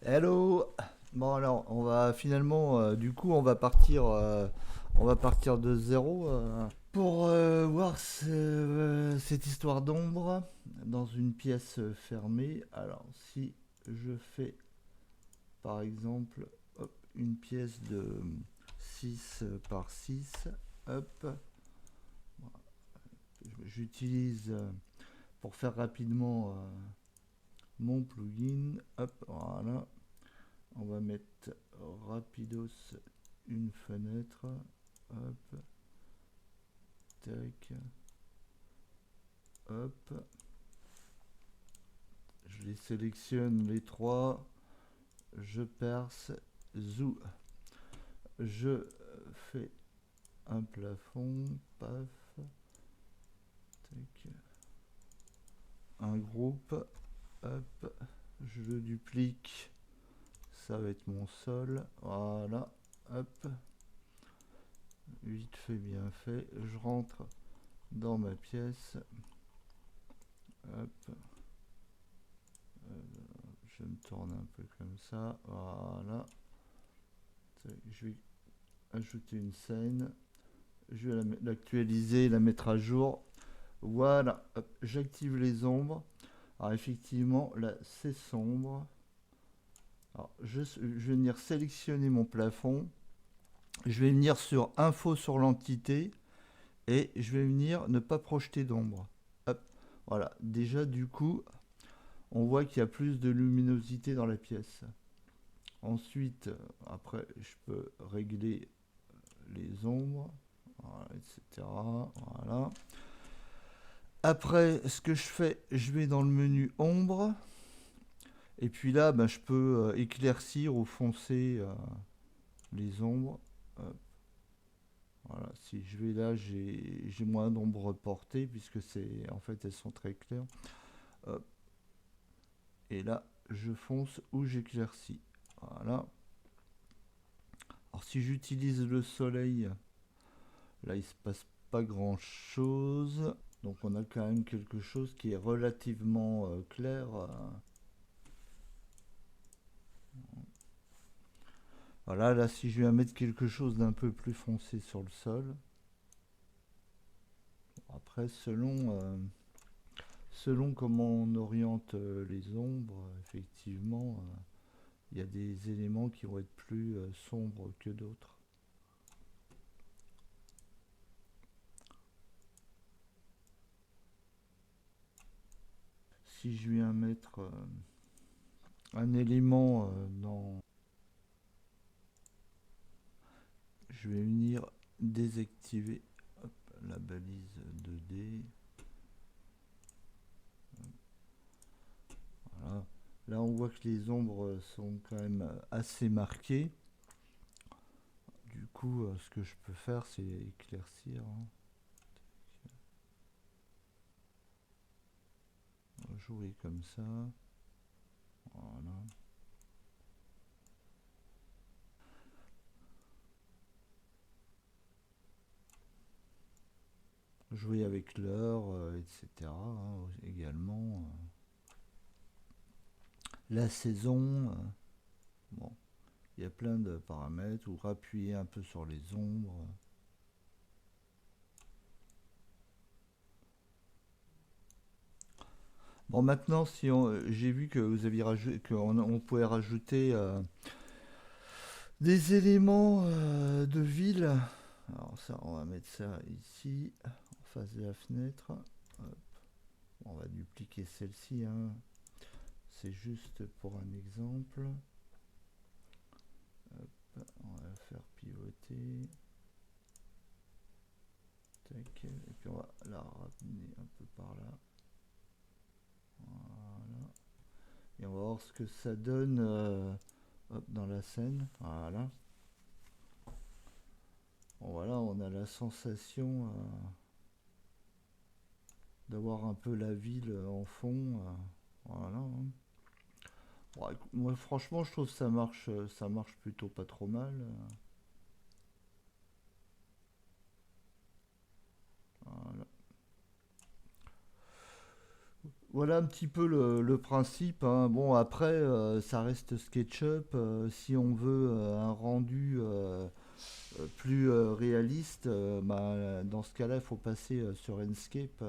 Hello. Bon alors, on va finalement, du coup, on va partir de zéro pour voir cette histoire d'ombre dans une pièce fermée. Alors, si je fais, par exemple, hop, une pièce de 6 par 6, hop, j'utilise pour faire rapidement mon plugin, hop, voilà. On va mettre rapidos une fenêtre. Hop, tac, hop. Je les sélectionne les trois. Je perce, zou. Je fais un plafond, paf, tac. Un groupe, hop. Je le duplique. Ça va être mon sol. Voilà, hop. Vite fait, bien fait. Je rentre dans ma pièce. Hop. Je me tourne un peu comme ça. Voilà. Je vais ajouter une scène. Je vais l'actualiser, la mettre à jour. Voilà. J'active les ombres. Alors effectivement, là c'est sombre. Alors, je vais venir sélectionner mon plafond. Je vais venir sur info sur l'entité. Et je vais venir ne pas projeter d'ombre. Hop. Voilà. Déjà du coup, on voit qu'il y a plus de luminosité dans la pièce. Ensuite, après, je peux régler les ombres, voilà, etc. Voilà. Après, ce que je fais, je vais dans le menu ombre. Et puis là, ben, je peux éclaircir ou foncer les ombres. Voilà, si je vais là, j'ai moins d'ombres portées puisque c'est en fait elles sont très claires. Hop. Et là, je fonce ou j'éclaircis. Voilà. Alors si j'utilise le soleil, là il se passe pas grand chose. Donc on a quand même quelque chose qui est relativement clair. Voilà, là si je viens mettre quelque chose d'un peu plus foncé sur le sol. Après selon comment on oriente les ombres, effectivement, il y a des éléments qui vont être plus sombres que d'autres. Si je viens mettre un élément dans... Je vais venir désactiver hop, la balise 2D. Voilà. Là, on voit que les ombres sont quand même assez marquées. Du coup, ce que je peux faire, c'est éclaircir. Hein. On va jouer comme ça. Voilà. Jouer avec l'heure, etc. Hein, également. La saison. Bon, il y a plein de paramètres. Ou appuyer un peu sur les ombres. Bon, maintenant, si j'ai vu que vous aviez rajouté, on pouvait rajouter des éléments de ville. Alors ça, on va mettre ça ici, en face de la fenêtre. Hop. On va dupliquer celle-ci. Hein. C'est juste pour un exemple. Hop. On va la faire pivoter. Tac. Et puis on va la ramener un peu par là. Voilà. Et on va voir ce que ça donne hop, dans la scène. Voilà. Bon, voilà, on a la sensation d'avoir un peu la ville en fond. Voilà. Hein. Bon, moi, franchement, je trouve que ça marche plutôt pas trop mal. Voilà. Voilà un petit peu le principe, hein. Bon, après, ça reste SketchUp. Si on veut un rendu plus réaliste, bah, dans ce cas-là, il faut passer sur Enscape.